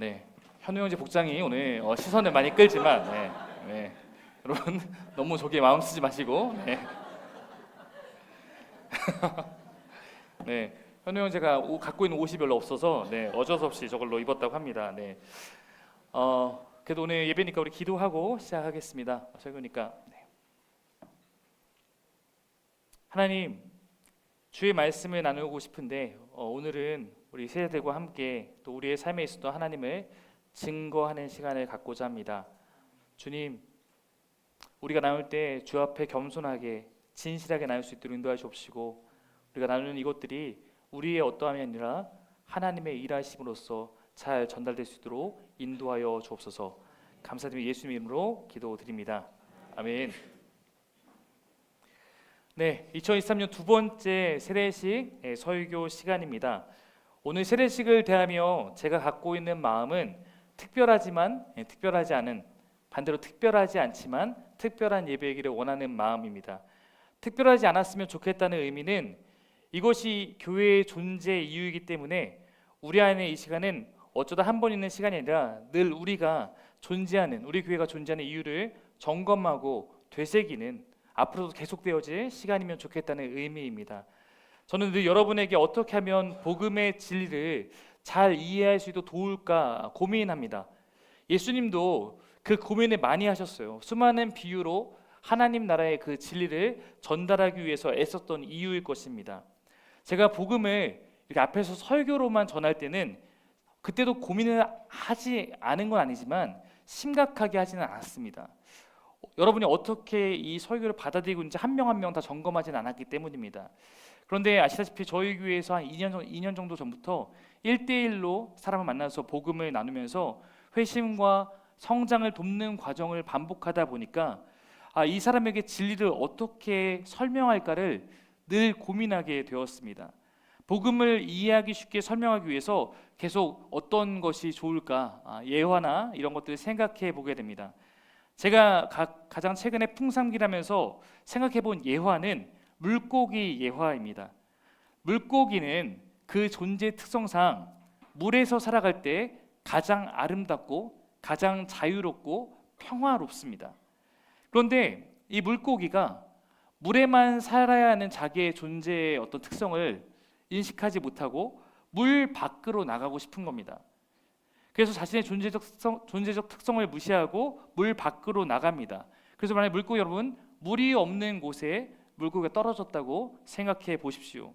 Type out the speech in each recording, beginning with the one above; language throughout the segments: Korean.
네, 현우 형제 복장이 오늘 시선을 많이 끌지만, 여러분 너무 저기에 마음 쓰지 마시고, 현우 형제가 갖고 있는 옷이 별로 없어서, 어쩔 수 없이 저걸로 입었다고 합니다. 그래도 오늘 예배니까 우리 기도하고 시작하겠습니다. 설교니까. 하나님, 주의 말씀을 나누고 싶은데 오늘은 우리 세대들과 함께 또 우리의 삶에 있어도 하나님을 증거하는 시간을 갖고자 합니다. 주님, 우리가 나눌 때 주 앞에 겸손하게 진실하게 나눌 수 있도록 인도하여 주옵시고, 우리가 나누는 이것들이 우리의 어떠함이 아니라 하나님의 일하심으로써 잘 전달될 수 있도록 인도하여 주옵소서. 감사드리며 예수님 이름으로 기도드립니다. 아멘. 2023년 두 번째 세례식 설교 시간입니다. 오늘 세례식을 대하며 제가 갖고 있는 마음은 특별하지만 특별하지 않은, 반대로 특별하지 않지만 특별한 예배이기를 원하는 마음입니다. 특별하지 않았으면 좋겠다는 의미는 이것이 교회의 존재 이유이기 때문에 우리 안에 이 시간은 어쩌다 한 번 있는 시간이 아니라 늘 우리가 존재하는, 우리 교회가 존재하는 이유를 점검하고 되새기는, 앞으로도 계속되어질 시간이면 좋겠다는 의미입니다. 저는 늘 여러분에게 어떻게 하면 복음의 진리를 잘 이해할 수 있도록 도울까 고민합니다. 예수님도 그 고민을 많이 하셨어요. 수많은 비유로 하나님 나라의 그 진리를 전달하기 위해서 애썼던 이유일 것입니다. 제가 복음을 이렇게 앞에서 설교로만 전할 때는 그때도 고민을 하지 않은 건 아니지만 심각하게 하지는 않았습니다. 여러분이 어떻게 이 설교를 받아들이고 있는지 한 명 한 명 다 점검하지는 않았기 때문입니다. 그런데 아시다시피 저희 교회에서 한 2년 정도 전부터 1대1로 사람을 만나서 복음을 나누면서 회심과 성장을 돕는 과정을 반복하다 보니까 이 사람에게 진리를 어떻게 설명할까를 늘 고민하게 되었습니다. 복음을 이해하기 쉽게 설명하기 위해서 계속 어떤 것이 좋을까, 예화나 이런 것들을 생각해 보게 됩니다. 제가 가장 최근에 풍삼기라면서 생각해 본 예화는 물고기 예화입니다. 물고기는 그 존재 특성상 물에서 살아갈 때 가장 아름답고 가장 자유롭고 평화롭습니다. 그런데 이 물고기가 물에만 살아야 하는 자기의 존재의 어떤 특성을 인식하지 못하고 물 밖으로 나가고 싶은 겁니다. 그래서 자신의 존재적 특성을 무시하고 물 밖으로 나갑니다. 그래서 만약 물고기 여러분, 물이 없는 곳에 물고기가 떨어졌다고 생각해 보십시오.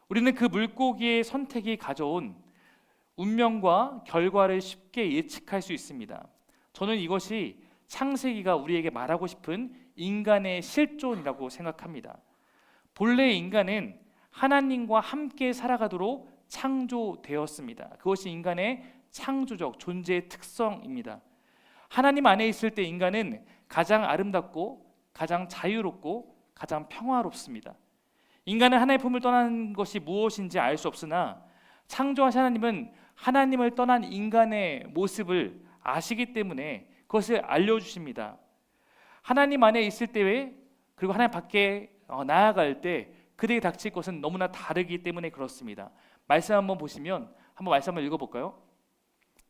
우리는 그 물고기의 선택이 가져온 운명과 결과를 쉽게 예측할 수 있습니다. 저는 이것이 창세기가 우리에게 말하고 싶은 인간의 실존이라고 생각합니다. 본래 인간은 하나님과 함께 살아가도록 창조되었습니다. 그것이 인간의 창조적 존재의 특성입니다. 하나님 안에 있을 때 인간은 가장 아름답고 가장 자유롭고 가장 평화롭습니다. 인간은 하나님의 품을 떠난 것이 무엇인지 알 수 없으나 창조하신 하나님은 하나님을 떠난 인간의 모습을 아시기 때문에 그것을 알려주십니다. 하나님 안에 있을 때 그리고 하나님 밖에 나아갈 때 그들에게 닥칠 것은 너무나 다르기 때문에 그렇습니다. 말씀 한번 보시면 한번 말씀 한번 읽어볼까요?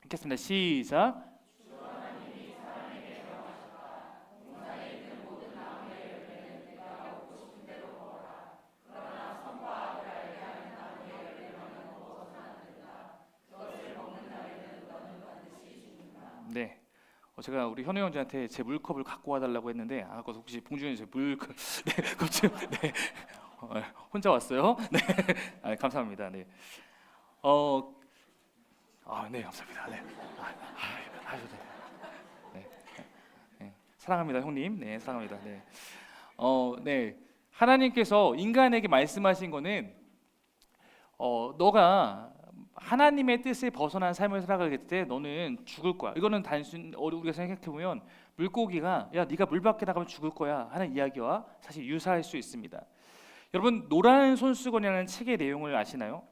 읽겠습니다. 시작. 네, 제가 우리 현우 형제한테 제 물컵을 갖고 와달라고 했는데 그래서 혹시 봉준이 제 물컵 혼자 왔어요? 감사합니다. 네, 감사합니다. 사랑합니다, 형님. 네, 사랑합니다. 하나님께서 인간에게 말씀하신 거는 너가 하나님의 뜻을 벗어난 삶을 살아가게 때 너는 죽을 거야. 이거는 단순 우리가 생각해 보면 물고기가 야 네가 물 밖에 나가면 죽을 거야 하는 이야기와 사실 유사할 수 있습니다. 여러분, 노란 손수건이라는 책의 내용을 아시나요?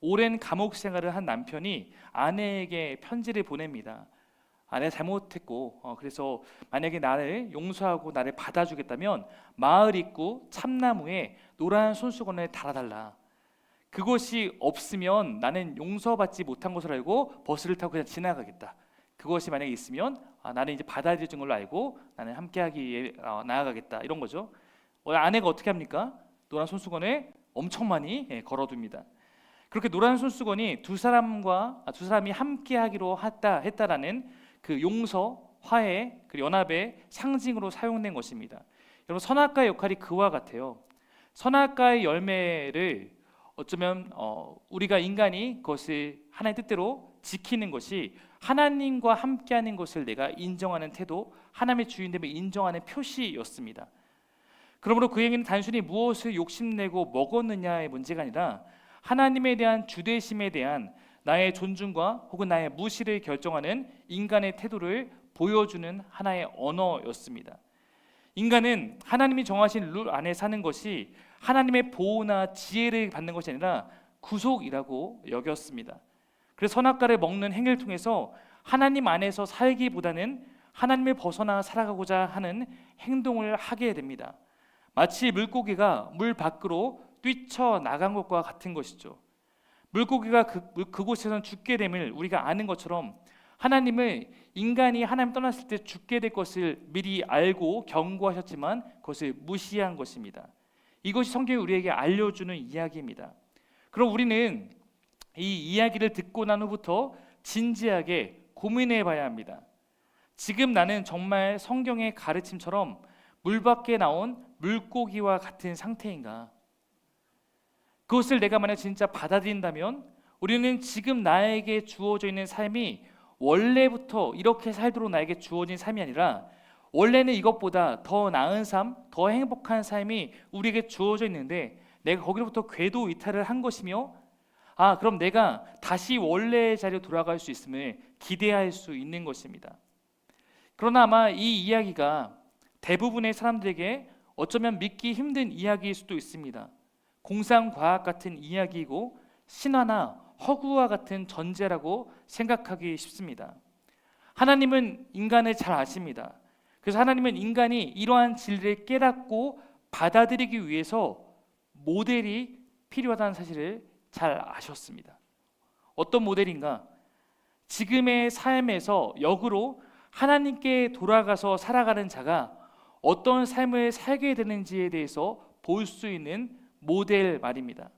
오랜 감옥 생활을 한 남편이 아내에게 편지를 보냅니다. 아내가 잘못했고 그래서 만약에 나를 용서하고 나를 받아주겠다면 마을 입구 참나무에 노란 손수건을 달아달라. 그것이 없으면 나는 용서받지 못한 것을 알고 버스를 타고 그냥 지나가겠다. 그것이 만약에 있으면 나는 이제 받아들여진 걸로 알고 나는 함께하기 위해 나아가겠다, 이런 거죠. 아내가 어떻게 합니까? 노란 손수건에 엄청 많이 걸어둡니다. 그렇게 노란 손수건이 두 사람이 함께하기로 했다라는 그 용서, 화해, 그 연합의 상징으로 사용된 것입니다. 여러분, 선악과의 역할이 그와 같아요. 선악과의 열매를 어쩌면 우리가 인간이 그것을 하나님의 뜻대로 지키는 것이 하나님과 함께하는 것을 내가 인정하는 태도, 하나님의 주인됨을 인정하는 표시였습니다. 그러므로 그 얘기는 단순히 무엇을 욕심내고 먹었느냐의 문제가 아니라 하나님에 대한 주대심에 대한 나의 존중과 혹은 나의 무시를 결정하는 인간의 태도를 보여주는 하나의 언어였습니다. 인간은 하나님이 정하신 룰 안에 사는 것이 하나님의 보호나 지혜를 받는 것이 아니라 구속이라고 여겼습니다. 그래서 선악과를 먹는 행위를 통해서 하나님 안에서 살기보다는 하나님을 벗어나 살아가고자 하는 행동을 하게 됩니다. 마치 물고기가 물 밖으로 뛰쳐나간 것과 같은 것이죠. 물고기가 그곳에서는 죽게 됨을 우리가 아는 것처럼 하나님을 인간이 하나님 떠났을 때 죽게 될 것을 미리 알고 경고하셨지만 그것을 무시한 것입니다. 이것이 성경이 우리에게 알려주는 이야기입니다. 그럼 우리는 이 이야기를 듣고 난 후부터 진지하게 고민해 봐야 합니다. 지금 나는 정말 성경의 가르침처럼 물 밖에 나온 물고기와 같은 상태인가? 그것을 내가 만약 진짜 받아들인다면 우리는 지금 나에게 주어져 있는 삶이 원래부터 이렇게 살도록 나에게 주어진 삶이 아니라 원래는 이것보다 더 나은 삶, 더 행복한 삶이 우리에게 주어져 있는데 내가 거기로부터 궤도 이탈을 한 것이며 그럼 내가 다시 원래의 자리로 돌아갈 수 있음을 기대할 수 있는 것입니다. 그러나 아마 이 이야기가 대부분의 사람들에게 어쩌면 믿기 힘든 이야기일 수도 있습니다. 공상과학 같은 이야기이고 신화나 허구와 같은 전제라고 생각하기 쉽습니다. 하나님은 인간을 잘 아십니다. 그래서 하나님은 인간이 이러한 진리를 깨닫고 받아들이기 위해서 모델이 필요하다는 사실을 잘 아셨습니다. 어떤 모델인가? 지금의 삶에서 역으로 하나님께 돌아가서 살아가는 자가 어떤 삶을 살게 되는지에 대해서 볼 수 있는 모델 말입니다.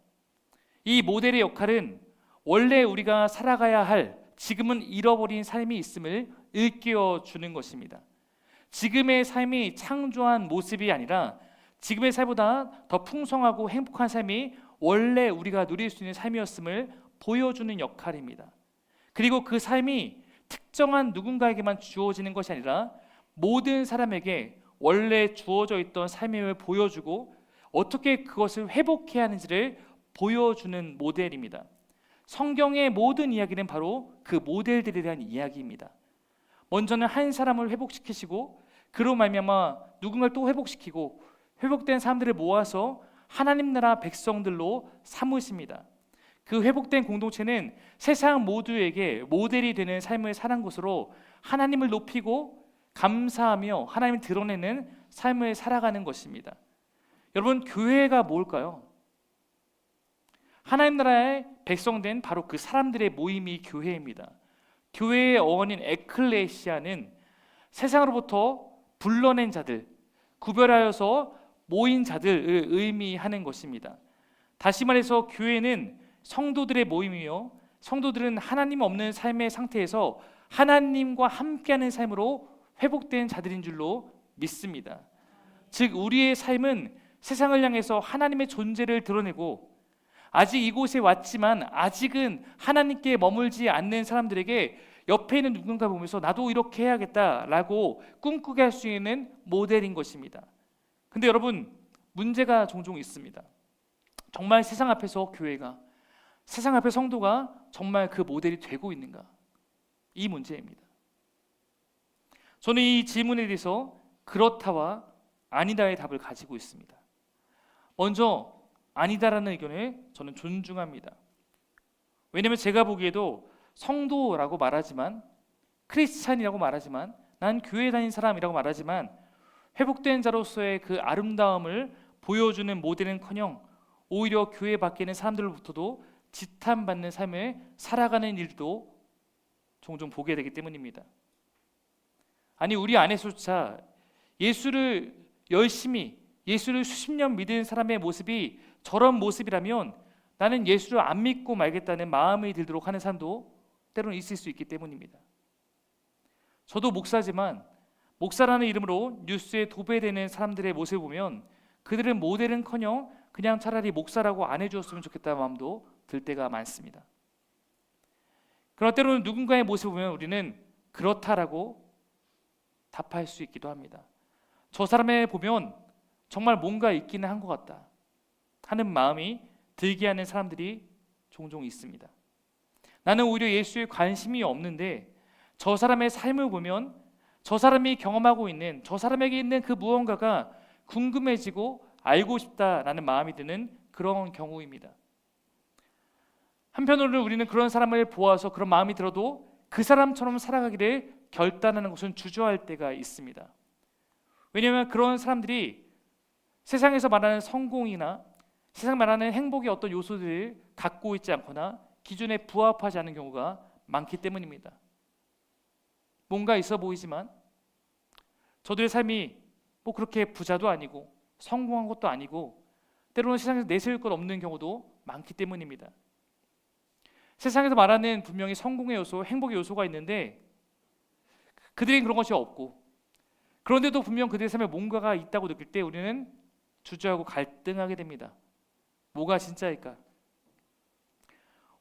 이 모델의 역할은 원래 우리가 살아가야 할 지금은 잃어버린 삶이 있음을 일깨워 주는 것입니다. 지금의 삶이 창조한 모습이 아니라 지금의 삶보다 더 풍성하고 행복한 삶이 원래 우리가 누릴 수 있는 삶이었음을 보여주는 역할입니다. 그리고 그 삶이 특정한 누군가에게만 주어지는 것이 아니라 모든 사람에게 원래 주어져 있던 삶임을 보여주고 어떻게 그것을 회복해야 하는지를 보여주는 모델입니다. 성경의 모든 이야기는 바로 그 모델들에 대한 이야기입니다. 먼저는 한 사람을 회복시키시고 그로 말미암아 누군가를 또 회복시키고 회복된 사람들을 모아서 하나님 나라 백성들로 삼으십니다. 그 회복된 공동체는 세상 모두에게 모델이 되는 삶을 사는 것으로 하나님을 높이고 감사하며 하나님을 드러내는 삶을 살아가는 것입니다. 여러분, 교회가 뭘까요? 하나님 나라의 백성된 바로 그 사람들의 모임이 교회입니다. 교회의 어원인 에클레시아는 세상으로부터 불러낸 자들, 구별하여서 모인 자들을 의미하는 것입니다. 다시 말해서 교회는 성도들의 모임이요, 성도들은 하나님 없는 삶의 상태에서 하나님과 함께하는 삶으로 회복된 자들인 줄로 믿습니다. 즉 우리의 삶은 세상을 향해서 하나님의 존재를 드러내고 아직 이곳에 왔지만 아직은 하나님께 머물지 않는 사람들에게 옆에 있는 누군가 보면서 나도 이렇게 해야겠다라고 꿈꾸게 할 수 있는 모델인 것입니다. 근데 여러분, 문제가 종종 있습니다. 정말 세상 앞에서 교회가, 세상 앞에 성도가 정말 그 모델이 되고 있는가? 이 문제입니다. 저는 이 질문에 대해서 그렇다와 아니다의 답을 가지고 있습니다. 먼저 아니다라는 의견을 저는 존중합니다. 왜냐하면 제가 보기에도 성도라고 말하지만, 크리스찬이라고 말하지만, 난 교회 다닌 사람이라고 말하지만 회복된 자로서의 그 아름다움을 보여주는 모델은커녕 오히려 교회 밖에 있는 사람들로부터도 지탄받는 삶을 살아가는 일도 종종 보게 되기 때문입니다. 아니, 우리 안에서조차 예수를 열심히, 예수를 수십 년 믿은 사람의 모습이 저런 모습이라면 나는 예수를 안 믿고 말겠다는 마음이 들도록 하는 사람도 때로는 있을 수 있기 때문입니다. 저도 목사지만 목사라는 이름으로 뉴스에 도배되는 사람들의 모습을 보면 그들은 모델은커녕 그냥 차라리 목사라고 안 해주었으면 좋겠다는 마음도 들 때가 많습니다. 그러나 때로는 누군가의 모습을 보면 우리는 그렇다라고 답할 수 있기도 합니다. 저 사람을 보면 정말 뭔가 있기는 한 것 같다 하는 마음이 들게 하는 사람들이 종종 있습니다. 나는 오히려 예수에 관심이 없는데 저 사람의 삶을 보면 저 사람이 경험하고 있는, 저 사람에게 있는 그 무언가가 궁금해지고 알고 싶다라는 마음이 드는 그런 경우입니다. 한편으로는 우리는 그런 사람을 보아서 그런 마음이 들어도 그 사람처럼 살아가기를 결단하는 것은 주저할 때가 있습니다. 왜냐하면 그런 사람들이 세상에서 말하는 성공이나 세상 말하는 행복의 어떤 요소들을 갖고 있지 않거나 기준에 부합하지 않은 경우가 많기 때문입니다. 뭔가 있어 보이지만 저들의 삶이 뭐 그렇게 부자도 아니고 성공한 것도 아니고 때로는 세상에서 내세울 것 없는 경우도 많기 때문입니다. 세상에서 말하는 분명히 성공의 요소, 행복의 요소가 있는데 그들에겐 그런 것이 없고, 그런데도 분명 그들의 삶에 뭔가가 있다고 느낄 때 우리는 주저하고 갈등하게 됩니다. 뭐가 진짜일까?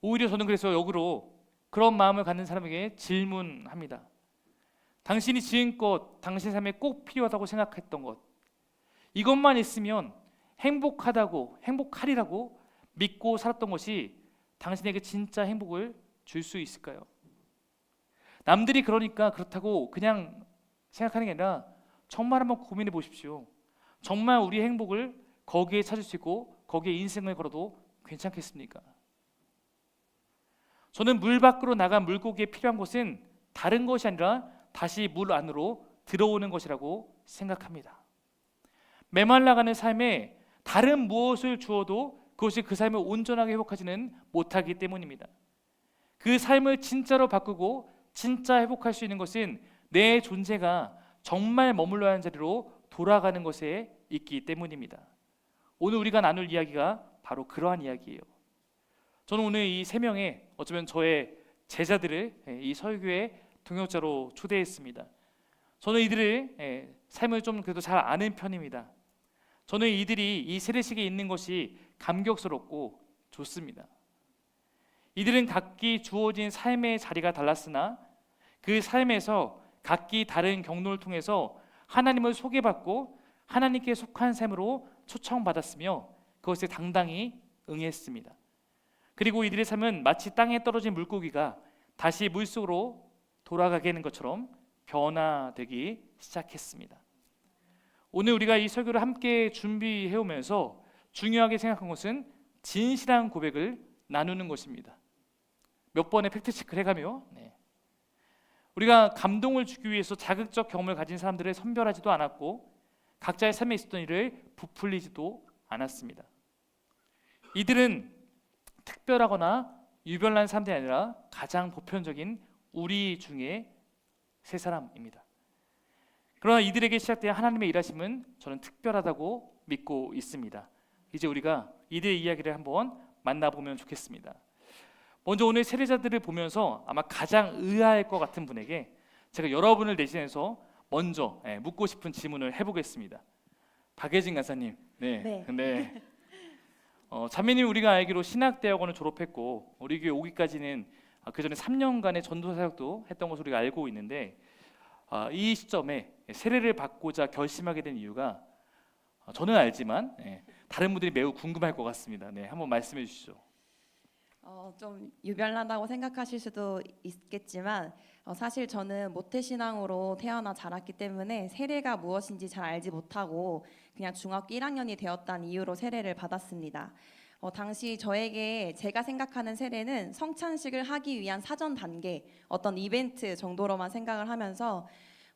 오히려 저는 그래서 역으로 그런 마음을 갖는 사람에게 질문합니다. 당신이 지금껏 당신 삶에 꼭 필요하다고 생각했던 것, 이것만 있으면 행복하다고, 행복하리라고 믿고 살았던 것이 당신에게 진짜 행복을 줄 수 있을까요? 남들이 그러니까 그렇다고 그냥 생각하는 게 아니라 정말 한번 고민해 보십시오. 정말 우리 행복을 거기에 찾을 수 있고 거기에 인생을 걸어도 괜찮겠습니까? 저는 물 밖으로 나간 물고기에 필요한 것은 다른 것이 아니라 다시 물 안으로 들어오는 것이라고 생각합니다. 메말라가는 삶에 다른 무엇을 주어도 그것이 그 삶을 온전하게 회복하지는 못하기 때문입니다. 그 삶을 진짜로 바꾸고 진짜 회복할 수 있는 것은 내 존재가 정말 머물러야 하는 자리로 돌아가는 것에 있기 때문입니다. 오늘 우리가 나눌 이야기가 바로 그러한 이야기예요. 저는 오늘 이 세 명의 어쩌면 저의 제자들을 이 설교의 동역자로 초대했습니다. 저는 이들의 삶을 좀 그래도 잘 아는 편입니다. 저는 이들이 이 세례식에 있는 것이 감격스럽고 좋습니다. 이들은 각기 주어진 삶의 자리가 달랐으나 그 삶에서 각기 다른 경로를 통해서 하나님을 소개받고 하나님께 속한 삶으로 초청받았으며 그것에 당당히 응했습니다. 그리고 이들의 삶은 마치 땅에 떨어진 물고기가 다시 물속으로 돌아가게 하는 것처럼 변화되기 시작했습니다. 오늘 우리가 이 설교를 함께 준비해 오면서 중요하게 생각한 것은 진실한 고백을 나누는 것입니다. 몇 번의 팩트체크를 해가며 우리가 감동을 주기 위해서 자극적 경험을 가진 사람들을 선별하지도 않았고 각자의 삶에 있었던 일을 부풀리지도 않았습니다. 이들은 특별하거나 유별난 사람들이 아니라 가장 보편적인 우리 중에 세 사람입니다. 그러나 이들에게 시작된 하나님의 일하심은 저는 특별하다고 믿고 있습니다. 이제 우리가 이들의 이야기를 한번 만나보면 좋겠습니다. 먼저 오늘 세례자들을 보면서 아마 가장 의아할 것 같은 분에게 제가 여러분을 대신해서 먼저 묻고 싶은 질문을 해보겠습니다. 박예진 간사님, 네. 근데 자매님 우리가 알기로 신학대학원을 졸업했고 우리 교회 오기까지는 그 전에 3년간의 전도 사역도 했던 것으로 우리가 알고 있는데 이 시점에 세례를 받고자 결심하게 된 이유가 저는 알지만 다른 분들이 매우 궁금할 것 같습니다. 한번 말씀해 주시죠. 좀 유별나다고 생각하실 수도 있겠지만 사실 저는 모태신앙으로 태어나 자랐기 때문에 세례가 무엇인지 잘 알지 못하고 그냥 중학교 1학년이 되었다는 이유로 세례를 받았습니다. 당시 저에게 제가 생각하는 세례는 성찬식을 하기 위한 사전 단계, 어떤 이벤트 정도로만 생각을 하면서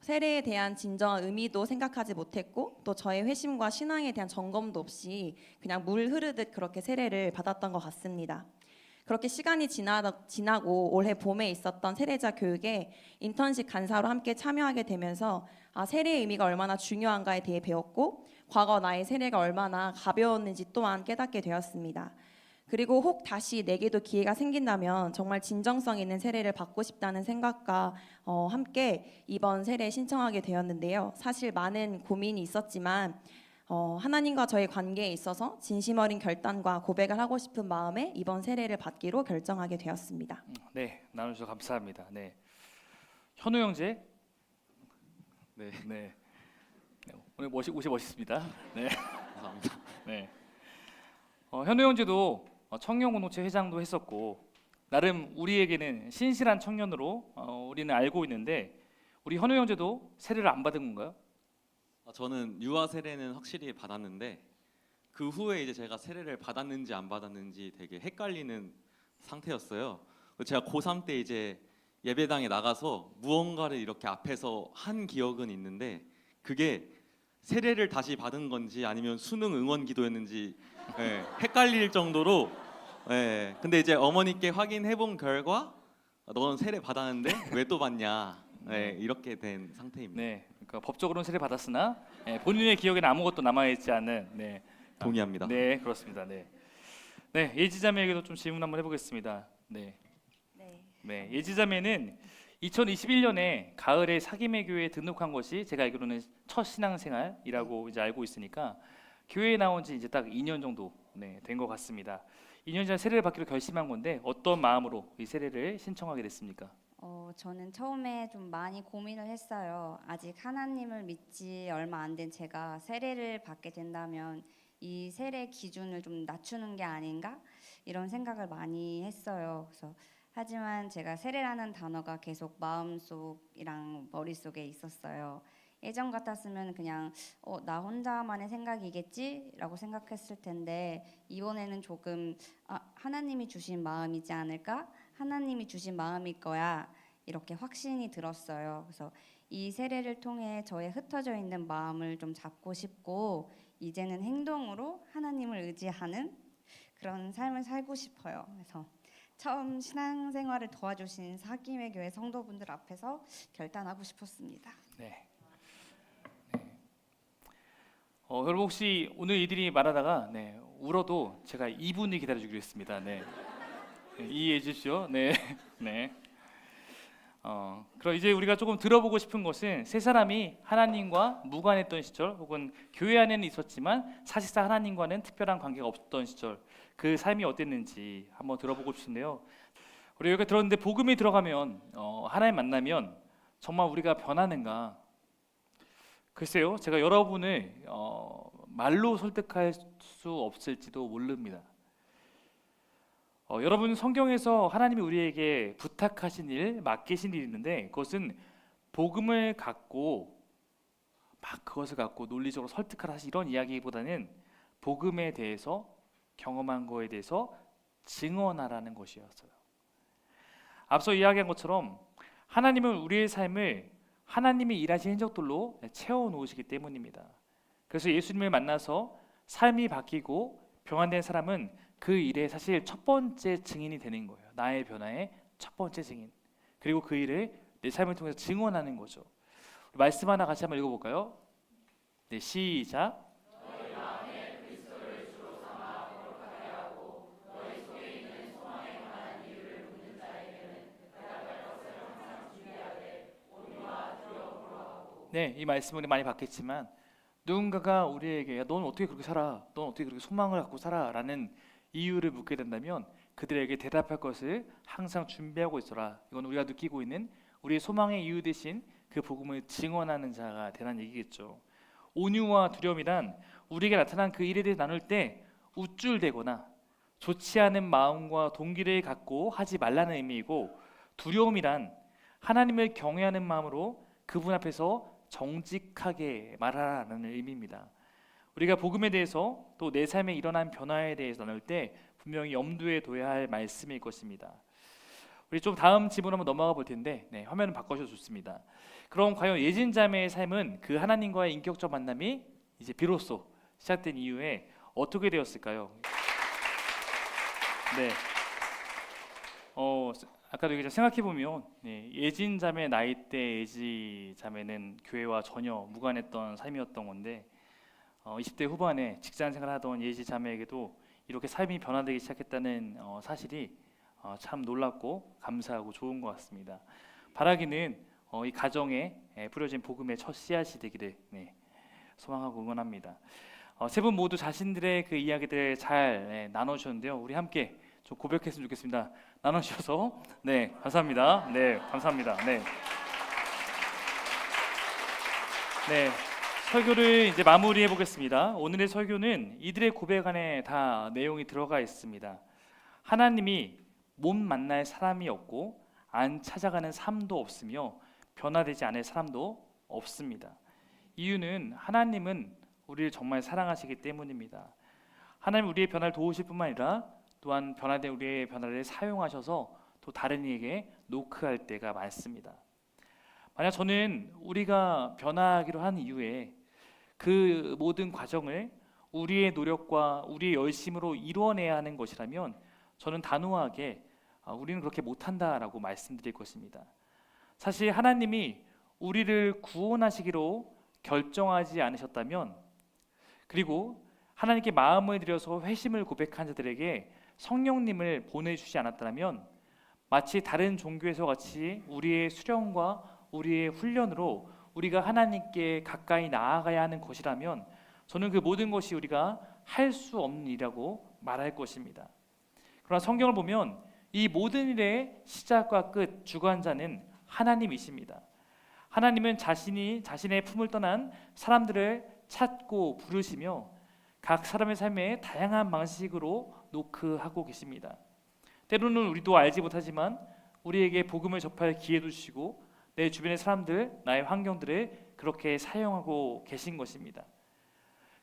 세례에 대한 진정한 의미도 생각하지 못했고 또 저의 회심과 신앙에 대한 점검도 없이 그냥 물 흐르듯 그렇게 세례를 받았던 것 같습니다. 그렇게 시간이 지나고 올해 봄에 있었던 세례자 교육에 인턴십 간사로 함께 참여하게 되면서 세례의 의미가 얼마나 중요한가에 대해 배웠고 과거 나의 세례가 얼마나 가벼웠는지 또한 깨닫게 되었습니다. 그리고 혹 다시 내게도 기회가 생긴다면 정말 진정성 있는 세례를 받고 싶다는 생각과 함께 이번 세례에 신청하게 되었는데요. 사실 많은 고민이 있었지만 하나님과 저의 관계에 있어서 진심 어린 결단과 고백을 하고 싶은 마음에 이번 세례를 받기로 결정하게 되었습니다. 네, 나눠주셔서 감사합니다. 네, 현우 형제. 네, 네, 네, 오늘 옷이 멋있습니다. 네, 감사합니다. 네. 현우 형제도 청년 공동체 회장도 했었고 나름 우리에게는 신실한 청년으로 우리는 알고 있는데 우리 현우 형제도 세례를 안 받은 건가요? 저는 유아 세례는 확실히 받았는데 그 후에 이제 제가 세례를 받았는지 안 받았는지 되게 헷갈리는 상태였어요. 제가 고3 때 이제 예배당에 나가서 무언가를 이렇게 앞에서 한 기억은 있는데 그게 세례를 다시 받은 건지 아니면 수능 응원 기도였는지 헷갈릴 정도로 근데 이제 어머니께 확인해 본 결과 너는 세례 받았는데 왜 또 받냐 이렇게 된 상태입니다. 네, 그러니까 법적으로는 세례 받았으나 본인의 기억에는 아무것도 남아있지 않은. 네, 동의합니다. 네, 그렇습니다. 네, 네, 예지자매에게도 좀 질문 한번 해보겠습니다. 네, 네, 예지자매는 2021년에 가을에 사김의 교회에 등록한 것이 제가 알기로는 첫 신앙생활이라고 이제 알고 있으니까 교회에 나온 지 이제 딱 2년 정도 된 것 같습니다. 2년 전에 세례를 받기로 결심한 건데 어떤 마음으로 이 세례를 신청하게 됐습니까? 저는 처음에 좀 많이 고민을 했어요. 아직 하나님을 믿지 얼마 안 된 제가 세례를 받게 된다면 이 세례 기준을 좀 낮추는 게 아닌가? 이런 생각을 많이 했어요. 그래서 하지만 제가 세례라는 단어가 계속 마음속이랑 머릿속에 있었어요. 예전 같았으면 그냥 나 혼자만의 생각이겠지라고 생각했을 텐데 이번에는 조금 하나님이 주신 마음이지 않을까? 하나님이 주신 마음일 거야. 이렇게 확신이 들었어요. 그래서 이 세례를 통해 저의 흩어져 있는 마음을 좀 잡고 싶고 이제는 행동으로 하나님을 의지하는 그런 삶을 살고 싶어요. 그래서 처음 신앙생활을 도와주신 사김의 교회 성도분들 앞에서 결단하고 싶었습니다. 네. 여러분 혹시 오늘 이들이 말하다가 울어도 제가 2분을 기다려주기로 했습니다. 네. 이해해 주십시오. 네, 네. 그럼 이제 우리가 조금 들어보고 싶은 것은 세 사람이 하나님과 무관했던 시절, 혹은 교회 안에는 있었지만 사실상 하나님과는 특별한 관계가 없었던 시절, 그 삶이 어땠는지 한번 들어보고 싶은데요. 우리 여기 들었는데 복음이 들어가면 하나님 만나면 정말 우리가 변하는가? 글쎄요, 제가 여러분을 말로 설득할 수 없을지도 모릅니다. 여러분 성경에서 하나님이 우리에게 부탁하신 일, 맡기신 일이 있는데 그것은 복음을 갖고 막 그것을 갖고 논리적으로 설득하라 사실 이런 이야기보다는 복음에 대해서 경험한 거에 대해서 증언하라는 것이었어요. 앞서 이야기한 것처럼 하나님은 우리의 삶을 하나님이 일하신 행적들로 채워놓으시기 때문입니다. 그래서 예수님을 만나서 삶이 바뀌고 변화된 사람은 그 일의 사실 첫 번째 증인이 되는 거예요. 나의 변화의 첫 번째 증인. 그리고 그 일을 내 삶을 통해서 증언하는 거죠. 말씀 하나 같이 한번 읽어볼까요? 네, 시작. 네, 이 말씀을 우리 많이 봤겠지만 누군가가 우리에게 넌 어떻게 그렇게 살아? 넌 어떻게 그렇게 소망을 갖고 살아? 라는 이유를 묻게 된다면 그들에게 대답할 것을 항상 준비하고 있어라. 이건 우리가 느끼고 있는 우리의 소망의 이유 대신 그 복음을 증언하는 자가 되라는 얘기겠죠. 온유와 두려움이란 우리에게 나타난 그 일에 대해 나눌 때 우쭐대거나 좋지 않은 마음과 동기를 갖고 하지 말라는 의미이고, 두려움이란 하나님을 경외하는 마음으로 그분 앞에서 정직하게 말하라는 의미입니다. 우리가 복음에 대해서 또 내 삶에 일어난 변화에 대해서 나눌 때 분명히 염두에 둬야 할 말씀일 것입니다. 우리 좀 다음 지문으로 한번 넘어가 볼 텐데 화면을 바꿔주셔도 좋습니다. 그럼 과연 예진 자매의 삶은 그 하나님과의 인격적 만남이 이제 비로소 시작된 이후에 어떻게 되었을까요? 네. 아까도 얘기 생각해 보면 예진 자매 나이 때 예지 자매는 교회와 전혀 무관했던 삶이었던 건데 20대 후반에 직장 생활하던 예지 자매에게도 이렇게 삶이 변화되기 시작했다는 사실이 참 놀랍고 감사하고 좋은 것 같습니다. 바라기는 이 가정에 뿌려진 복음의 첫 씨앗이 되기를 소망하고 응원합니다. 세 분 모두 자신들의 그 이야기들을 잘 나눠주셨는데요. 우리 함께 좀 고백했으면 좋겠습니다. 나눠주셔서 감사합니다. 감사합니다. 설교를 이제 마무리해 보겠습니다. 오늘의 설교는 이들의 고백 안에 다 내용이 들어가 있습니다. 하나님이 못 만날 사람이 없고 안 찾아가는 삶도 없으며 변화되지 않을 사람도 없습니다. 이유는 하나님은 우리를 정말 사랑하시기 때문입니다. 하나님 우리의 변화를 도우실 뿐만 아니라 또한 변화된 우리의 변화를 사용하셔서 또 다른 이에게 노크할 때가 많습니다. 만약 저는 우리가 변화하기로 한 이후에 그 모든 과정을 우리의 노력과 우리의 열심으로 이루어내야 하는 것이라면 저는 단호하게 우리는 그렇게 못한다라고 말씀드릴 것입니다. 사실 하나님이 우리를 구원하시기로 결정하지 않으셨다면, 그리고 하나님께 마음을 들여서 회심을 고백한 자들에게 성령님을 보내주지 않았다면 마치 다른 종교에서 같이 우리의 수련과 우리의 훈련으로 우리가 하나님께 가까이 나아가야 하는 것이라면 저는 그 모든 것이 우리가 할 수 없는 일이라고 말할 것입니다. 그러나 성경을 보면 이 모든 일의 시작과 끝 주관자는 하나님이십니다. 하나님은 자신의 품을 떠난 사람들을 찾고 부르시며 각 사람의 삶에 다양한 방식으로 노크하고 계십니다. 때로는 우리도 알지 못하지만 우리에게 복음을 접할 기회도 주시고 내 주변의 사람들, 나의 환경들을 그렇게 사용하고 계신 것입니다.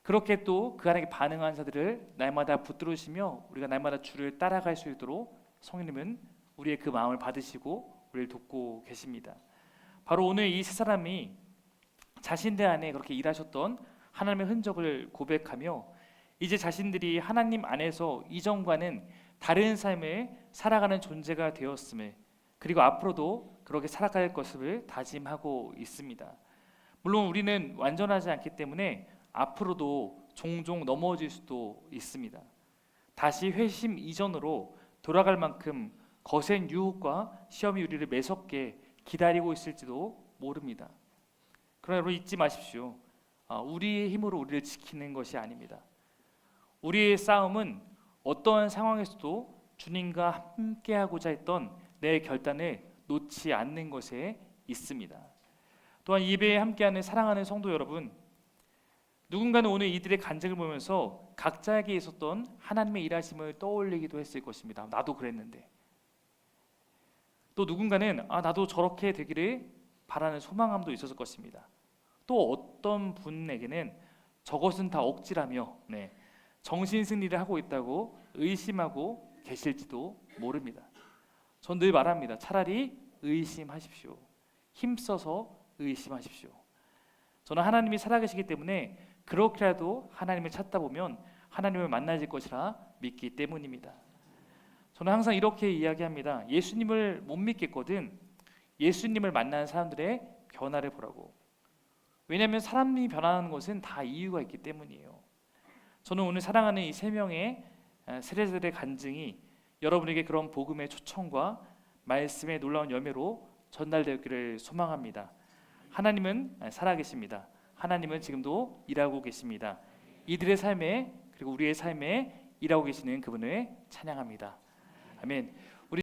그렇게 또 그 안에 반응한 자들을 날마다 붙들으시며 우리가 날마다 주를 따라갈 수 있도록 성령님은 우리의 그 마음을 받으시고 우리를 돕고 계십니다. 바로 오늘 이 세 사람이 자신들 안에 그렇게 일하셨던 하나님의 흔적을 고백하며 이제 자신들이 하나님 안에서 이전과는 다른 삶을 살아가는 존재가 되었음을, 그리고 앞으로도 그렇게 살아갈 것을 다짐하고 있습니다. 물론 우리는 완전하지 않기 때문에 앞으로도 종종 넘어질 수도 있습니다. 다시 회심 이전으로 돌아갈 만큼 거센 유혹과 시험이 우리를 매섭게 기다리고 있을지도 모릅니다. 그러나 여러분 잊지 마십시오. 우리의 힘으로 우리를 지키는 것이 아닙니다. 우리의 싸움은 어떠한 상황에서도 주님과 함께하고자 했던 내 결단을 놓지 않는 것에 있습니다. 또한 예배에 함께하는 사랑하는 성도 여러분, 누군가는 오늘 이들의 간증을 보면서 각자에게 있었던 하나님의 일하심을 떠올리기도 했을 것입니다. 나도 그랬는데. 또 누군가는 나도 저렇게 되기를 바라는 소망함도 있었을 것입니다. 또 어떤 분에게는 저것은 다 억지라며 정신승리를 하고 있다고 의심하고 계실지도 모릅니다. 전 늘 말합니다. 차라리 의심하십시오. 힘써서 의심하십시오. 저는 하나님이 살아계시기 때문에 그렇게라도 하나님을 찾다 보면 하나님을 만나질 것이라 믿기 때문입니다. 저는 항상 이렇게 이야기합니다. 예수님을 못 믿겠거든 예수님을 만나는 사람들의 변화를 보라고. 왜냐하면 사람이 변화하는 것은 다 이유가 있기 때문이에요. 저는 오늘 사랑하는 이 세 명의 세례자들의 간증이 여러분에게 그런 복음의 초청과 말씀의 놀라운 열매로 전달되기를 소망합니다. 하나님은 살아계십니다. 하나님은 지금도 일하고 계십니다. 이들의 삶에 그리고 우리의 삶에 일하고 계시는 그분을 찬양합니다. 아멘.